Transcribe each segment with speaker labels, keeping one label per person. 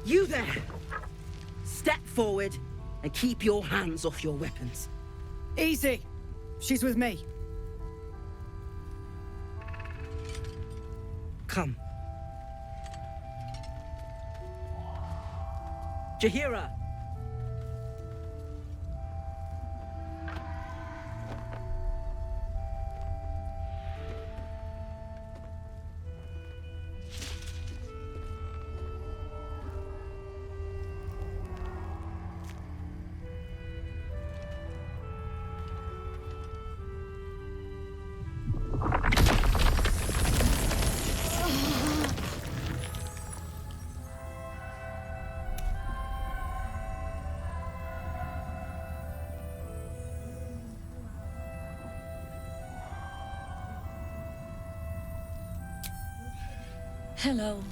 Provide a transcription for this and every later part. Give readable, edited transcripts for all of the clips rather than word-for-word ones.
Speaker 1: You there! Step forward and keep your hands off your weapons.
Speaker 2: Easy. She's with me.
Speaker 1: Come. Jaheira!
Speaker 3: Hello.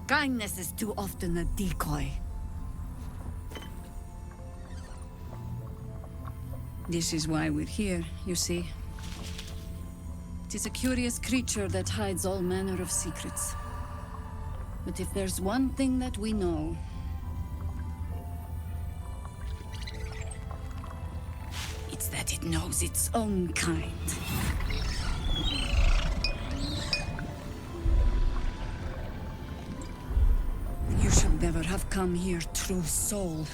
Speaker 3: Kindness is too often a decoy. This is why we're here, you see. It is a curious creature that hides all manner of secrets. But if there's one thing that we know... it's that it knows its own kind. You should never have come here, true soul.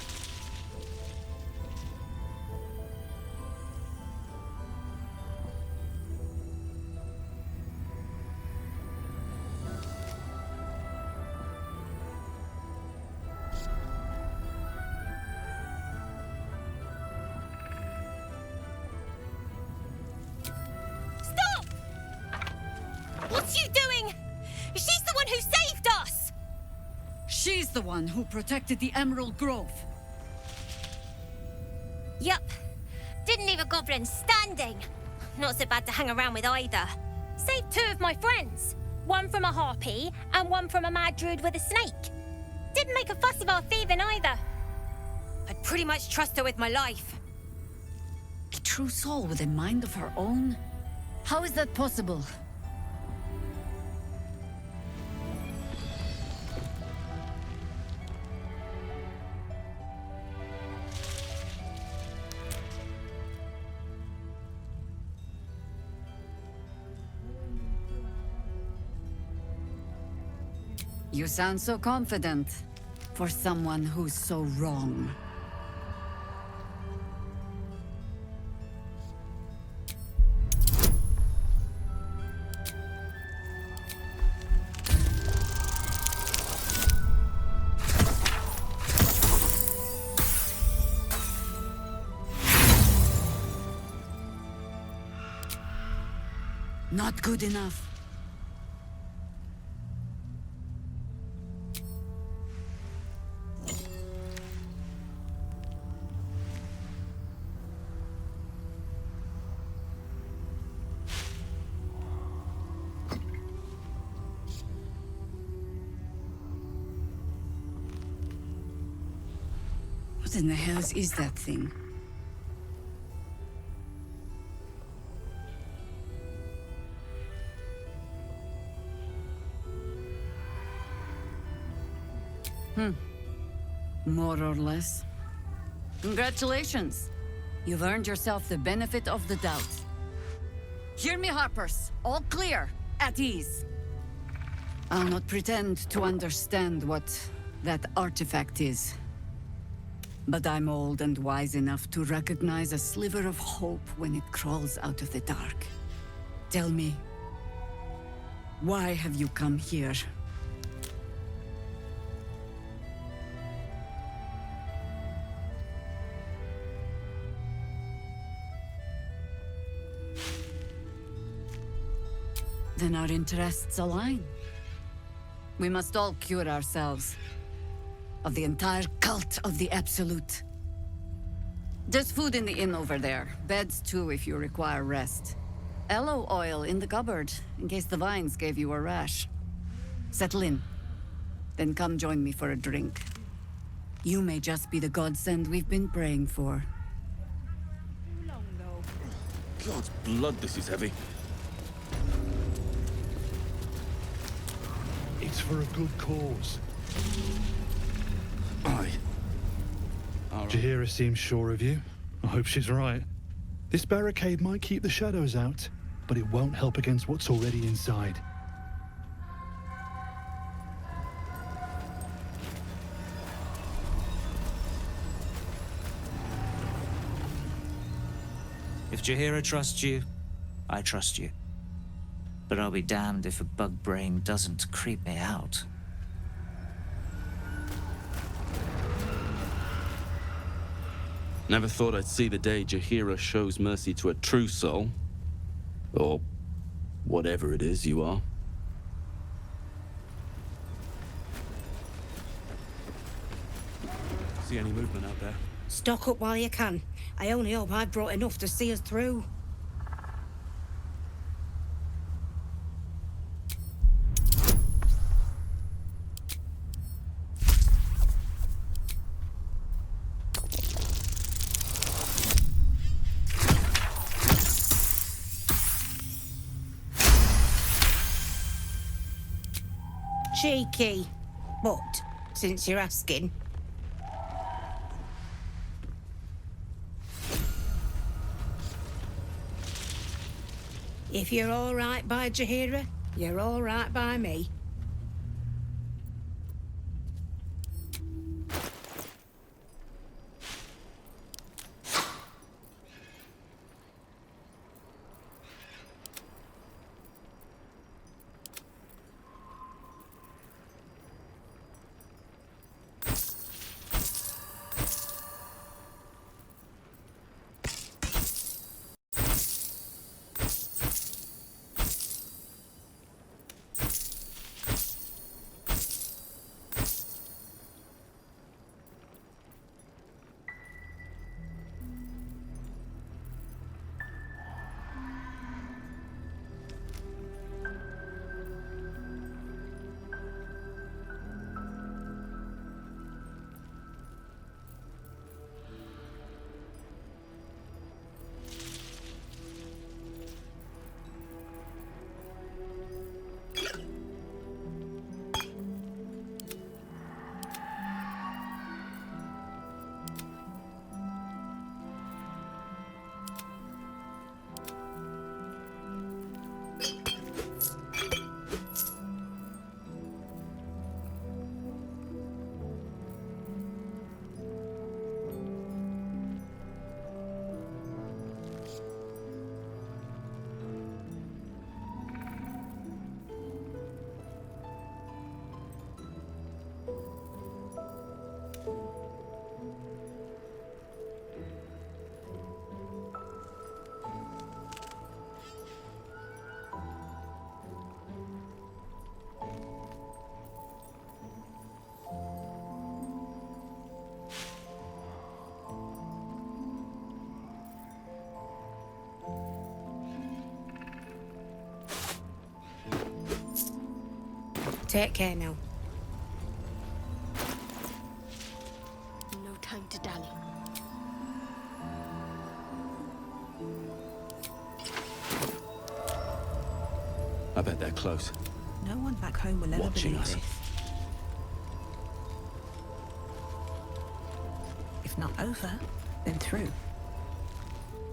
Speaker 4: What's you doing? She's the one who saved us!
Speaker 3: She's the one who protected the Emerald Grove.
Speaker 4: Yup. Didn't leave a goblin standing. Not so bad to hang around with either. Saved two of my friends. One from a harpy, and one from a mad druid with a snake. Didn't make a fuss of our thieving either. I'd pretty much trust her with my life.
Speaker 3: A true soul with a mind of her own? How is that possible? You sound so confident, for someone who's so wrong. Not good enough. What in the hell is that thing? More or less. Congratulations. You've earned yourself the benefit of the doubt. Hear me, Harpers. All clear. At ease. I'll not pretend to understand what that artifact is. But I'm old and wise enough to recognize a sliver of hope when it crawls out of the dark. Tell me, why have you come here? Then our interests align. We must all cure ourselves of the entire cult of the Absolute. There's food in the inn over there. Beds too if you require rest. Aloe oil in the cupboard, in case the vines gave you a rash. Settle in. Then come join me for a drink. You may just be the godsend we've been praying for.
Speaker 5: God's blood, this is heavy.
Speaker 6: It's for a good cause.
Speaker 5: Aye. All right.
Speaker 6: Jaheira seems sure of you. I hope she's right. This barricade might keep the shadows out, but it won't help against what's already inside.
Speaker 7: If Jaheira trusts you, I trust you. But I'll be damned if a bug brain doesn't creep me out.
Speaker 5: Never thought I'd see the day Jaheira shows mercy to a true soul. Or whatever it is you are. See any movement out there?
Speaker 1: Stock up while you can. I only hope I've brought enough to see us through. Cheeky. But, since you're asking... If you're all right by Jaheira, you're all right by me. Take care now.
Speaker 4: No time to dally.
Speaker 5: I bet they're close.
Speaker 2: No one back home will ever
Speaker 5: Watching
Speaker 2: believe
Speaker 5: us.
Speaker 2: this. If not over, then through.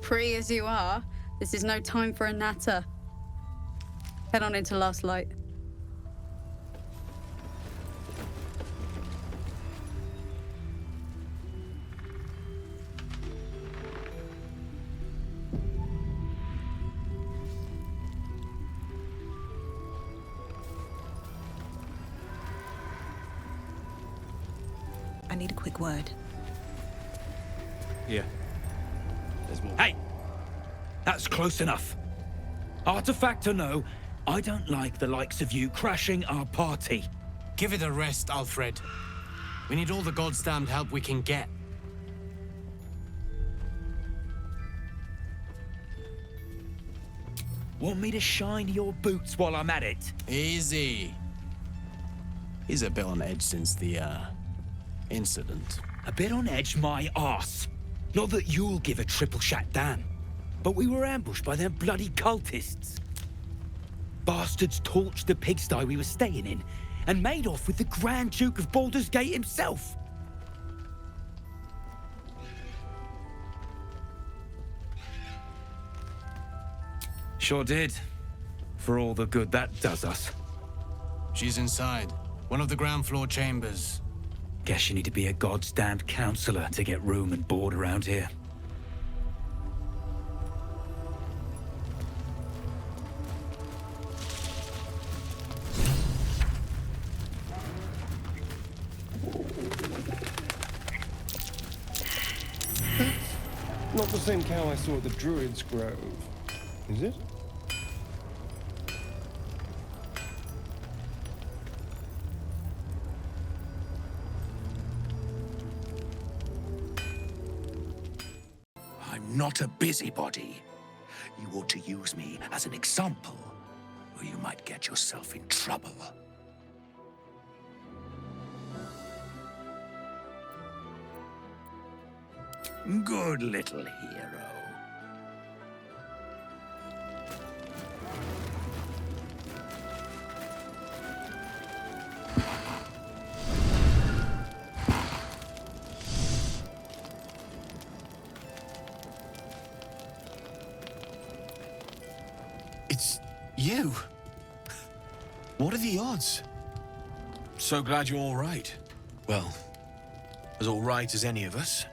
Speaker 8: Free as you are, this is no time for a natter. Head on into Last Light.
Speaker 2: I need a quick word.
Speaker 5: Here. There's more.
Speaker 9: Hey! That's close enough. Artifact or no, I don't like the likes of you crashing our party.
Speaker 10: Give it a rest, Alfred. We need all the goddamned help we can get.
Speaker 9: Want me to shine your boots while I'm at it?
Speaker 10: Easy. He's a bit on edge since the, incident.
Speaker 9: A bit on edge my arse. Not that you'll give a triple shot damn, but we were ambushed by them bloody cultists. Bastards torched the pigsty we were staying in and made off with the Grand Duke of Baldur's Gate himself. Sure did. For all the good that does us.
Speaker 10: She's inside. One of the ground floor chambers.
Speaker 9: Guess you need to be a goddamned counselor to get room and board around here.
Speaker 11: Not the same cow I saw at the Druid's Grove, is it?
Speaker 12: I'm not a busybody. You ought to use me as an example, or you might get yourself in trouble. Good little hero.
Speaker 13: It's you. What are the odds? So glad you're all right. Well, as all right as any of us.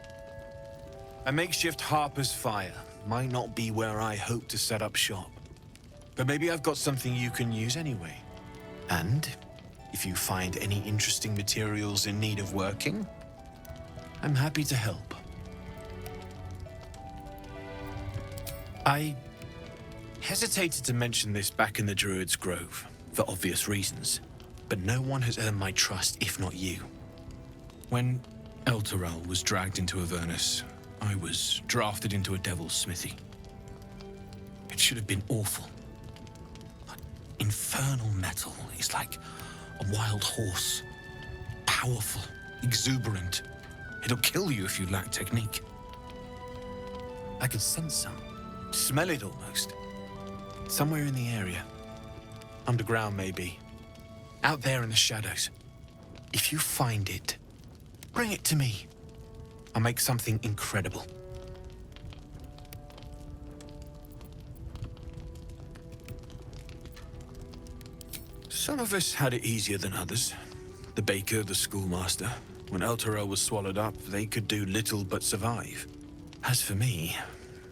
Speaker 13: A makeshift Harper's Fire might not be where I hope to set up shop. But maybe I've got something you can use anyway. And if you find any interesting materials in need of working, I'm happy to help. I hesitated to mention this back in the Druid's Grove, for obvious reasons. But no one has earned my trust if not you. When Elturel was dragged into Avernus, I was drafted into a devil's smithy. It should have been awful. But infernal metal is like a wild horse. Powerful, exuberant. It'll kill you if you lack technique. I could sense some. Smell it almost. Somewhere in the area. Underground, maybe. Out there in the shadows. If you find it, bring it to me. I'll make something incredible. Some of us had it easier than others. The baker, the schoolmaster. When Elturel was swallowed up, they could do little but survive. As for me,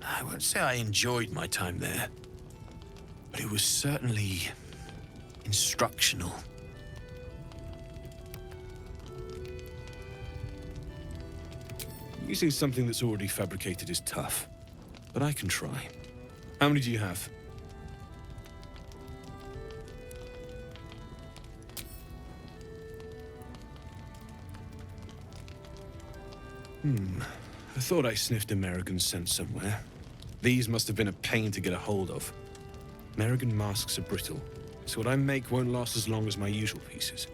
Speaker 13: I won't say I enjoyed my time there. But it was certainly instructional. Using something that's already fabricated is tough, but I can try. How many do you have? I thought I sniffed American scent somewhere. These must have been a pain to get a hold of. American masks are brittle, so what I make won't last as long as my usual pieces.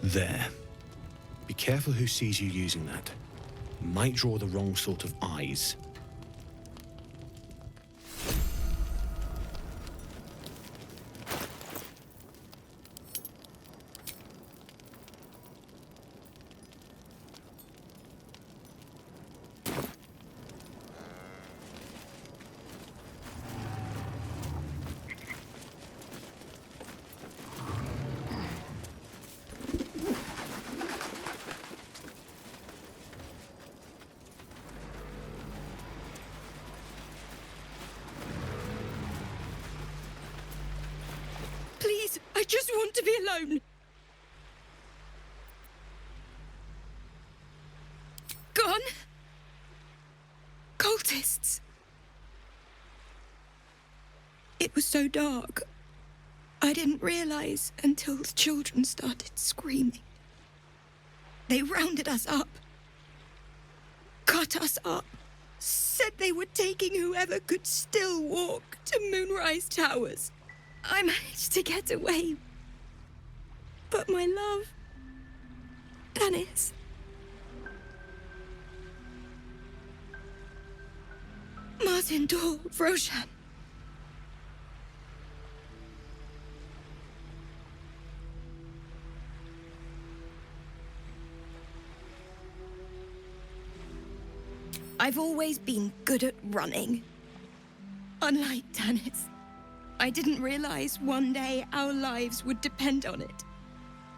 Speaker 13: There. Be careful who sees you using that. Might draw the wrong sort of eyes.
Speaker 1: Please, I just want to be alone. Gone? Cultists. It was so dark. I didn't realize until the children started screaming.
Speaker 14: They rounded us up. Cut us up. Said they were taking whoever could still walk to Moonrise Towers. I managed to get away. But my love... Dennis... Martin Dor, Roshan. I've always been good at running. Unlike Dennis, I didn't realize one day our lives would depend on it.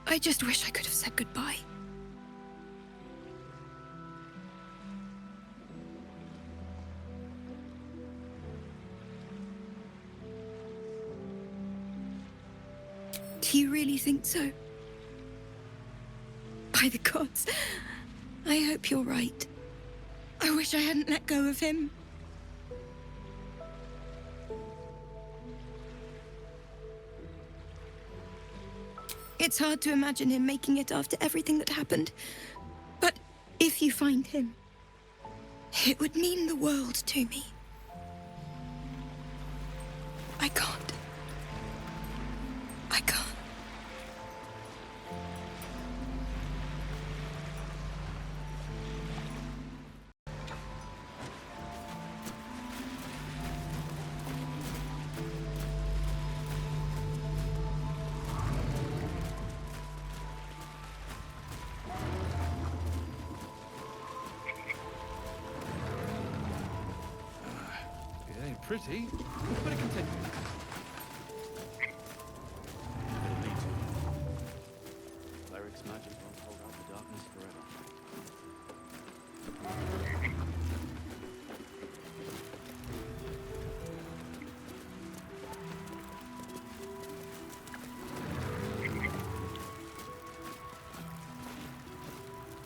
Speaker 14: I just wish I could have said goodbye. Do you really think so? By the gods, I hope you're right. I wish I hadn't let go of him. It's hard to imagine him making it after everything that happened. But if you find him, it would mean the world to me. I can't. I can't.
Speaker 6: It ain't pretty, but it can take.
Speaker 5: Cleric's magic won't hold out the darkness forever.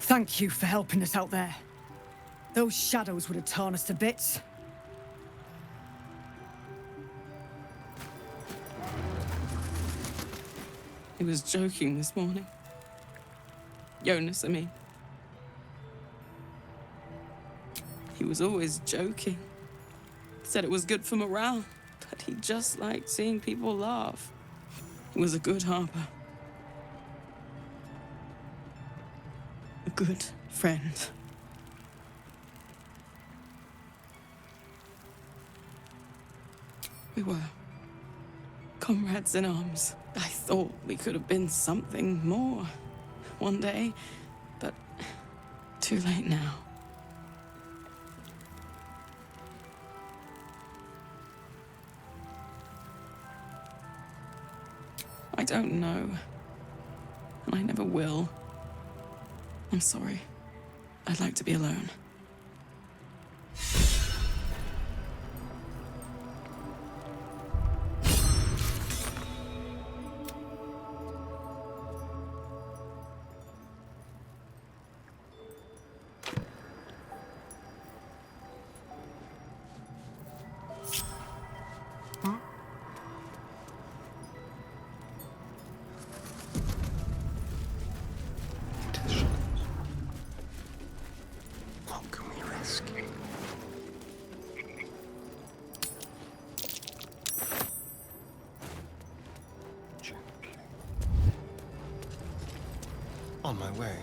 Speaker 3: Thank you for helping us out there. Those shadows would have torn us to bits.
Speaker 15: He was joking this morning. Jonas, I mean. He was always joking. Said it was good for morale, but he just liked seeing people laugh. He was a good harper. A good friend. We were comrades in arms. I thought we could have been something more one day, but too late now. I don't know, and I never will. I'm sorry. I'd like to be alone.
Speaker 12: What can we risk? Gently. On my way.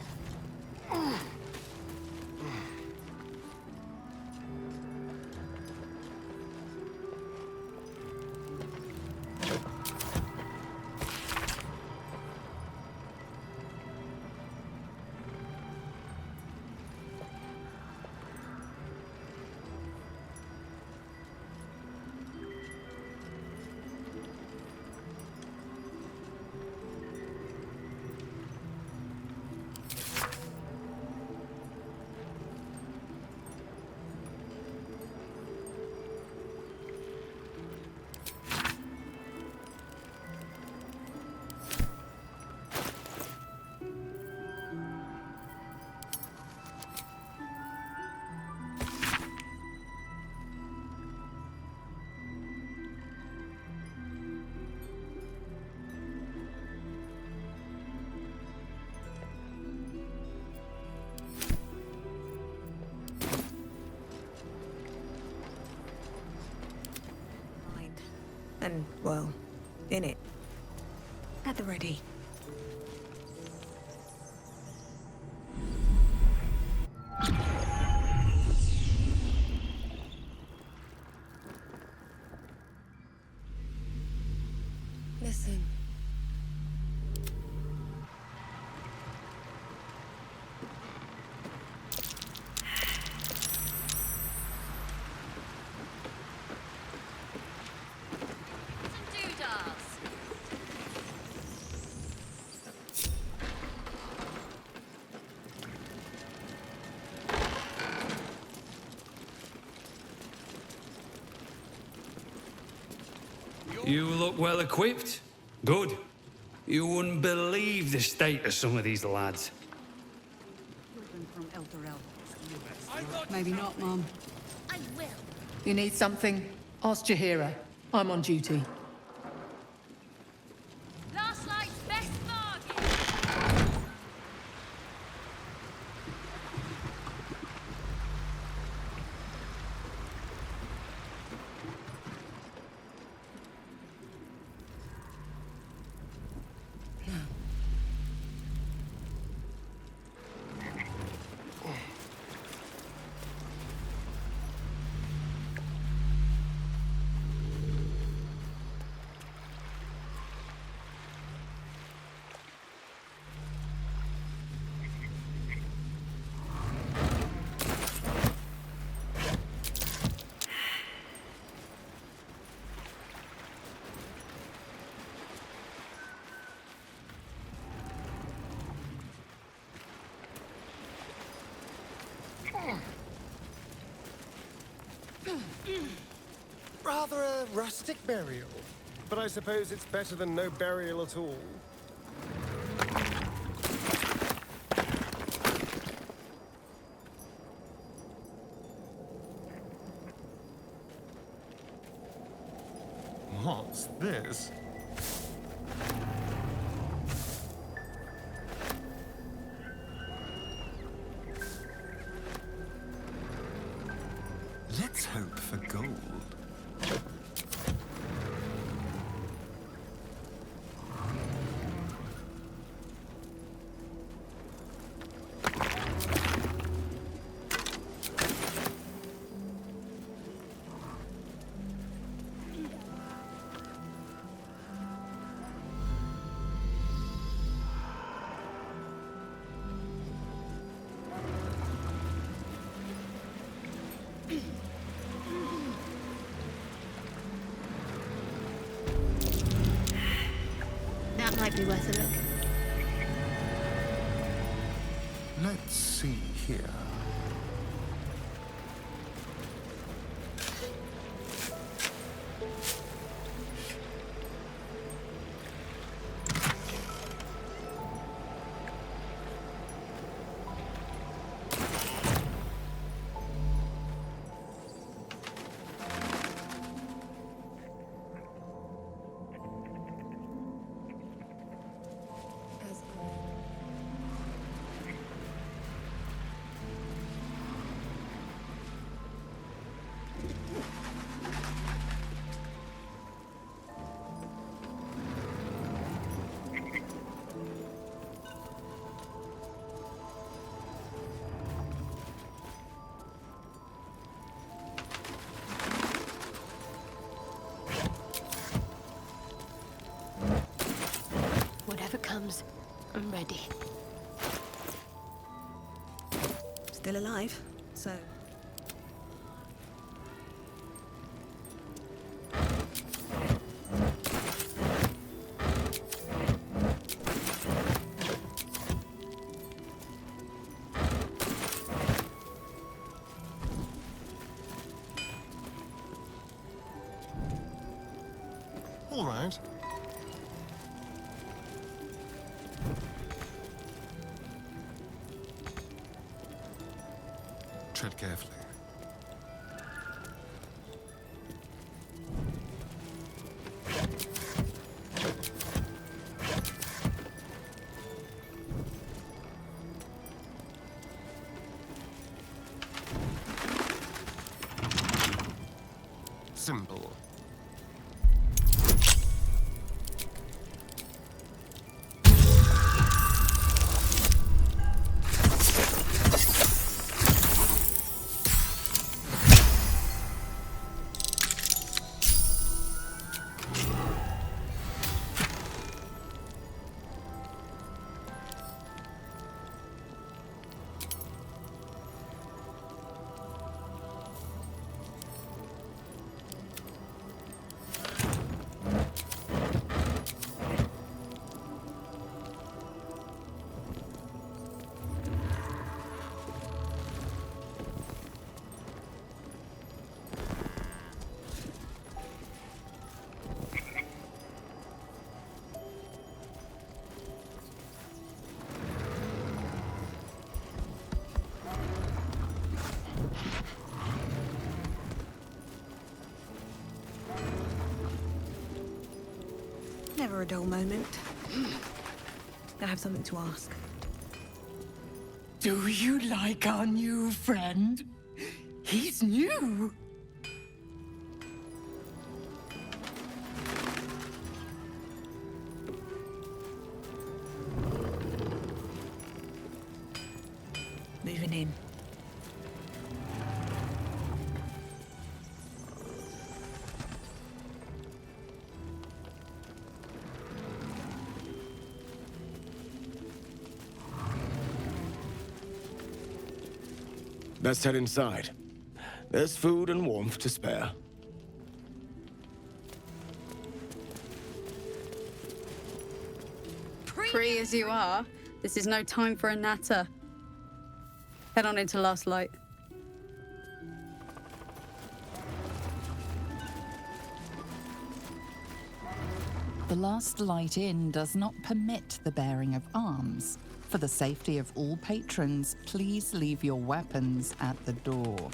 Speaker 2: And, well, in it. At the ready.
Speaker 14: Listen.
Speaker 16: You look well equipped. Good. You wouldn't believe the state of some of these lads.
Speaker 17: Maybe not, Mum.
Speaker 4: I will.
Speaker 17: You need something? Ask Jaheira. I'm on duty.
Speaker 4: Last night's best bargain.
Speaker 11: Rather a rustic burial, but I suppose it's better than no burial at all. What's this?
Speaker 12: Let's hope for gold.
Speaker 1: That might be worth a look.
Speaker 12: Let's see here.
Speaker 1: Whatever comes, I'm ready.
Speaker 2: Still alive, so...
Speaker 11: All right. Tread carefully. Simple.
Speaker 2: Never a dull moment. I have something to ask.
Speaker 18: Do you like our new friend? He's new.
Speaker 2: Moving in.
Speaker 11: Let's head inside. There's food and warmth to spare.
Speaker 8: Free as you are, this is no time for a natter. Head on into Last Light.
Speaker 19: The Last Light Inn does not permit the bearing of arms. For the safety of all patrons, please leave your weapons at the door.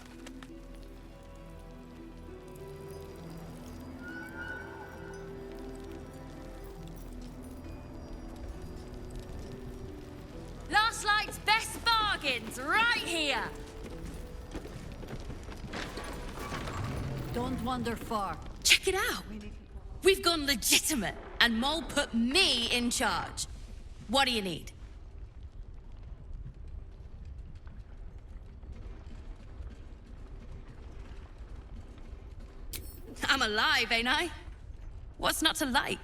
Speaker 3: Last Light's best bargains, right here! Don't wander far.
Speaker 20: Check it out! We've gone legitimate, and Mole put me in charge. What do you need? I'm alive, ain't I? What's not to like?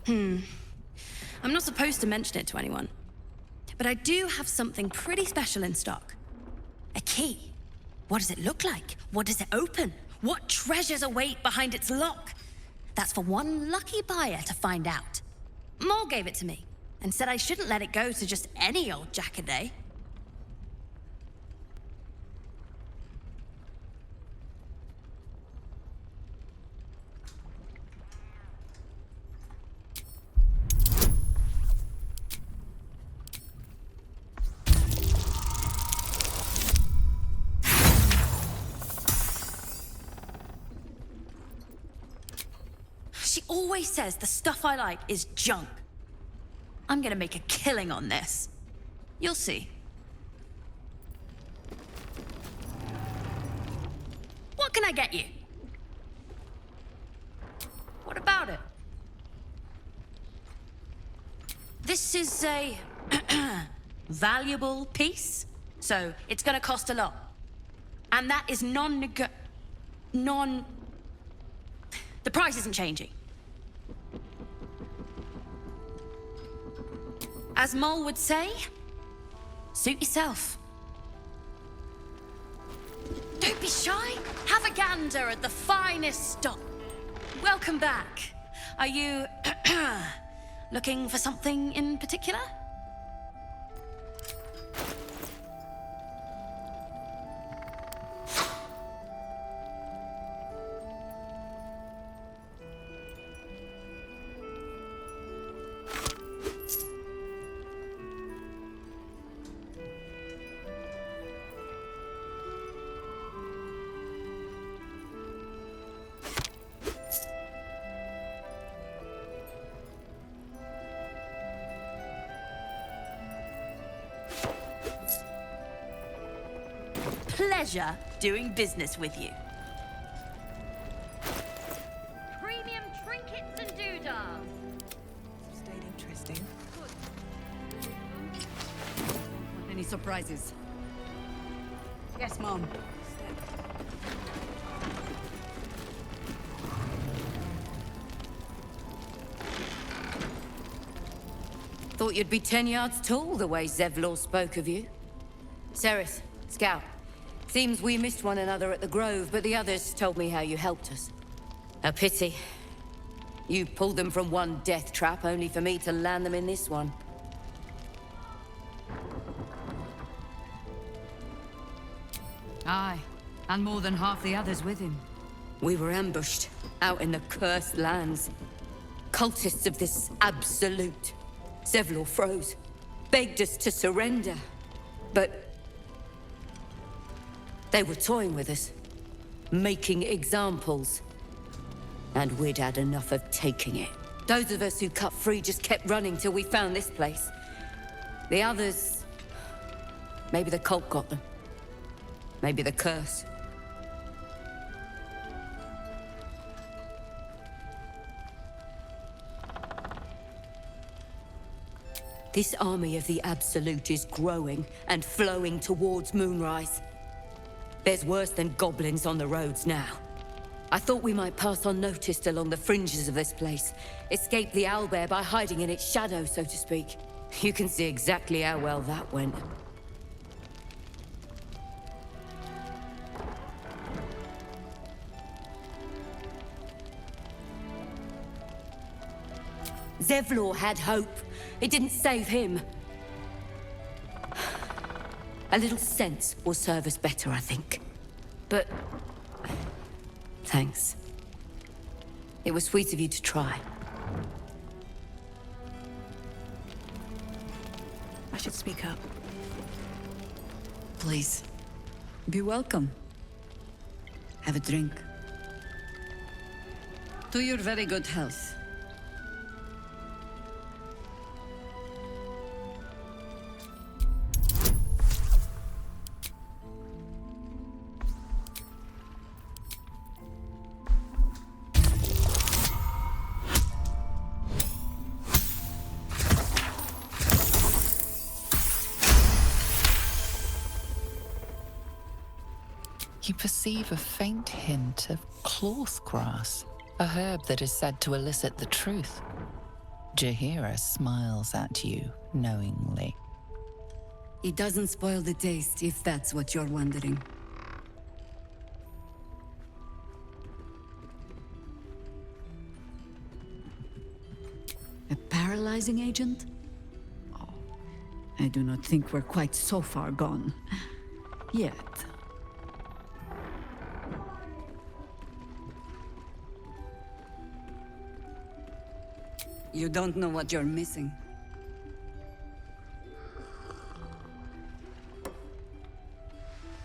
Speaker 20: I'm not supposed to mention it to anyone, but I do have something pretty special in stock. A key. What does it look like? What does it open? What treasures await behind its lock? That's for one lucky buyer to find out. Mole gave it to me and said I shouldn't let it go to just any old jackaday. She always says the stuff I like is junk. I'm gonna make a killing on this. You'll see. What can I get you? What about it? This is a valuable piece, so it's gonna cost a lot. And that is the price isn't changing. As Mole would say, suit yourself. Don't be shy. Have a gander at the finest stock. Welcome back. Are you looking for something in particular? Pleasure doing business with you. Premium trinkets and doodads.
Speaker 2: Stayed interesting.
Speaker 3: Any surprises?
Speaker 8: Yes, Mom.
Speaker 3: Thought you'd be 10 yards tall the way Zevlor spoke of you. Sereth, Scout. Seems we missed one another at the Grove, but the others told me how you helped us. A pity. You pulled them from one death trap, only for me to land them in this one. Aye, and more than half the others with him. We were ambushed, out in the cursed lands. Cultists of this absolute. Zevlor froze, begged us to surrender, but they were toying with us, making examples.
Speaker 21: And we'd had enough of taking it. Those of us who cut free just kept running till we found this place. The others... maybe the cult got them. Maybe the curse. This army of the Absolute is growing and flowing towards Moonrise. There's worse than goblins on the roads now. I thought we might pass unnoticed along the fringes of this place, escape the owlbear by hiding in its shadow, so to speak. You can see exactly how well that went. Zevlor had hope. It didn't save him. A little sense will serve us better, I think. But... thanks. It was sweet of you to try.
Speaker 2: I should speak up.
Speaker 3: Please. Be welcome. Have a drink. To your very good health.
Speaker 19: You perceive a faint hint of cloth grass, a herb that is said to elicit the truth. Jaheira smiles at you knowingly.
Speaker 3: It doesn't spoil the taste, if that's what you're wondering. A paralyzing agent? Oh, I do not think we're quite so far gone. Yet. You don't know what you're missing.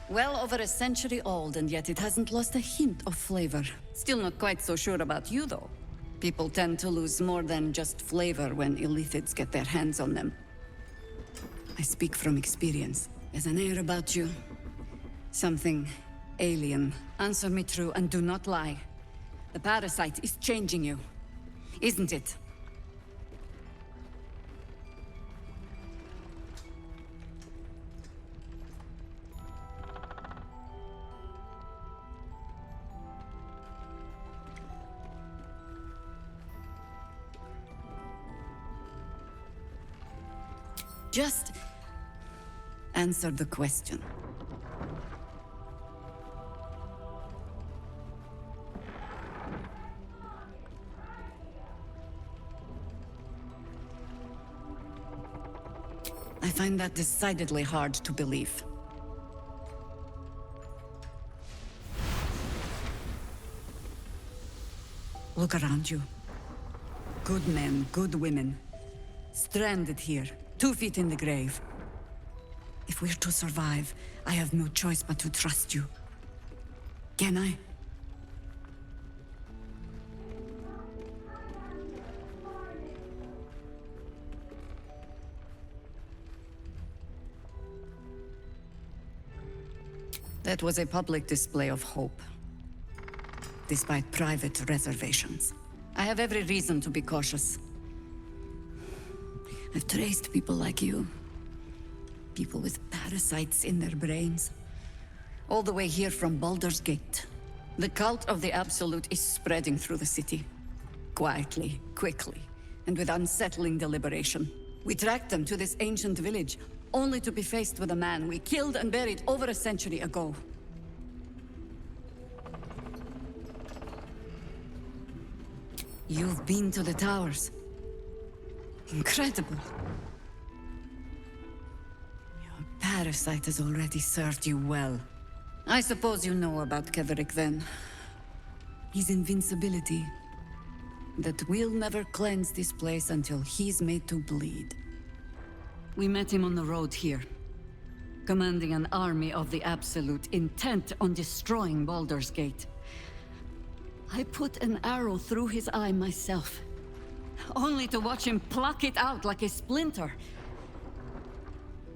Speaker 3: Well over a century old, and yet it hasn't lost a hint of flavor. Still not quite so sure about you, though. People tend to lose more than just flavor when illithids get their hands on them. I speak from experience. There's an air about you. Something alien. Answer me true and do not lie. The parasite is changing you, isn't it? Just answer the question. I find that decidedly hard to believe. Look around you. Good men, good women. Stranded here. 2 feet in the grave. If we're to survive, I have no choice but to trust you. Can I? That was a public display of hope, despite private reservations. I have every reason to be cautious. I've traced people like you. People with parasites in their brains. All the way here from Baldur's Gate. The cult of the Absolute is spreading through the city. Quietly, quickly, and with unsettling deliberation. We tracked them to this ancient village, only to be faced with a man we killed and buried over a century ago. You've been to the towers. Incredible. Your parasite has already served you well. I suppose you know about Keverick then. His invincibility. That we'll never cleanse this place until he's made to bleed. We met him on the road here, commanding an army of the Absolute, intent on destroying Baldur's Gate. I put an arrow through his eye myself, only to watch him pluck it out like a splinter.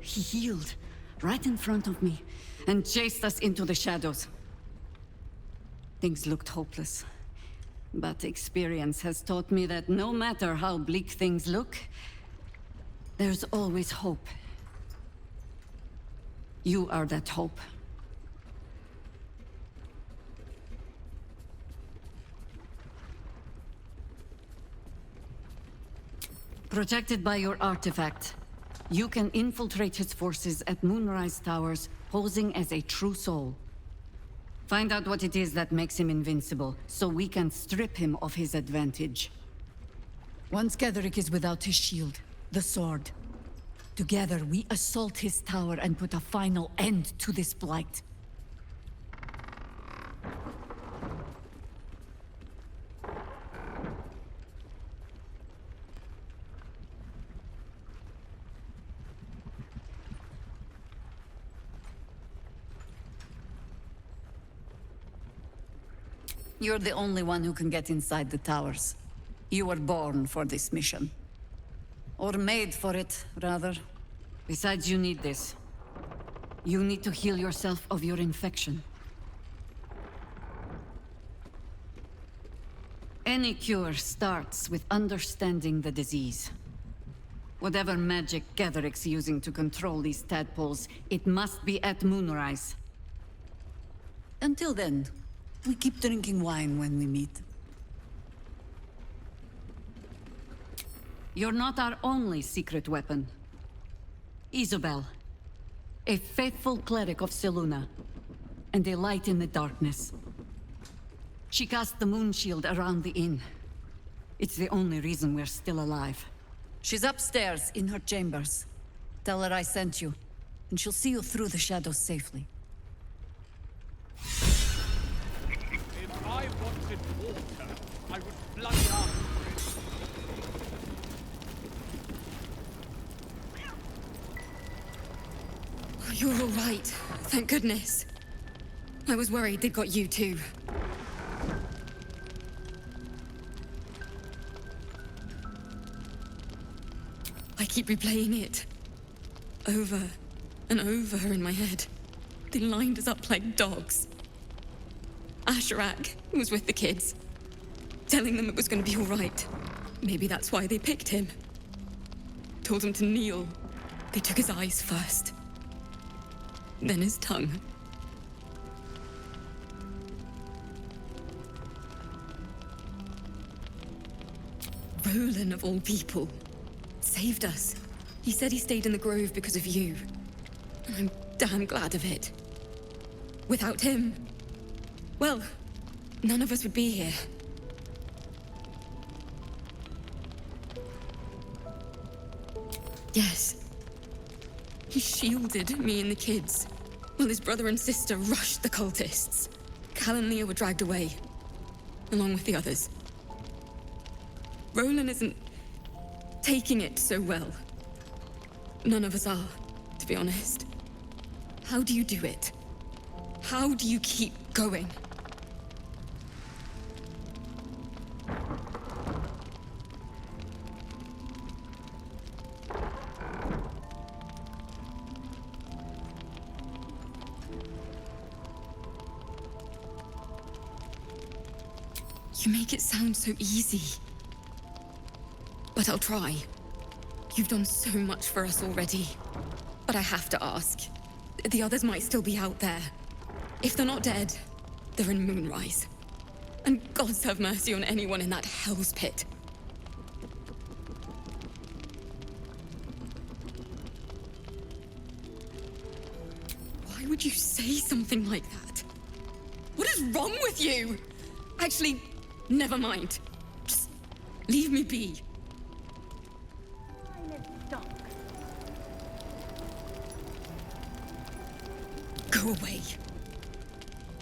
Speaker 3: He healed right in front of me and chased us into the shadows. Things looked hopeless, but experience has taught me that no matter how bleak things look, there's always hope. You are that hope. Protected by your artifact, you can infiltrate his forces at Moonrise Towers, posing as a true soul. Find out what it is that makes him invincible, so we can strip him of his advantage. Once Getherick is without his shield, the sword. Together, we assault his tower and put a final end to this blight. You're the only one who can get inside the towers. You were born for this mission. Or made for it, rather. Besides, you need this. You need to heal yourself of your infection. Any cure starts with understanding the disease. Whatever magic Getherick's using to control these tadpoles, it must be at Moonrise. Until then, we keep drinking wine when we meet. You're not our only secret weapon. Isobel, a faithful cleric of Selûne, and a light in the darkness. She cast the moon shield around the inn. It's the only reason we're still alive. She's upstairs in her chambers. Tell her I sent you, and she'll see you through the shadows safely.
Speaker 7: If I wanted water, I would flood it up.
Speaker 20: You're all right. Thank goodness. I was worried they'd got you too. I keep replaying it. Over and over in my head. They lined us up like dogs. Asherak was with the kids, telling them it was going to be all right. Maybe that's why they picked him. Told him to kneel. They took his eyes first. Then his tongue. Roland, of all people, saved us. He said he stayed in the grove because of you. And I'm damn glad of it. Without him, well, none of us would be here. Yes. He shielded me and the kids, while his brother and sister rushed the cultists. Cal and Leah were dragged away, along with the others. Roland isn't taking it so well. None of us are, to be honest. How do you do it? How do you keep going? You make it sound so easy. But I'll try. You've done so much for us already. But I have to ask. The others might still be out there. If they're not dead, they're in Moonrise. And gods have mercy on anyone in that hell's pit. Why would you say something like that? What is wrong with you? Actually, never mind. Just leave me be. Go away.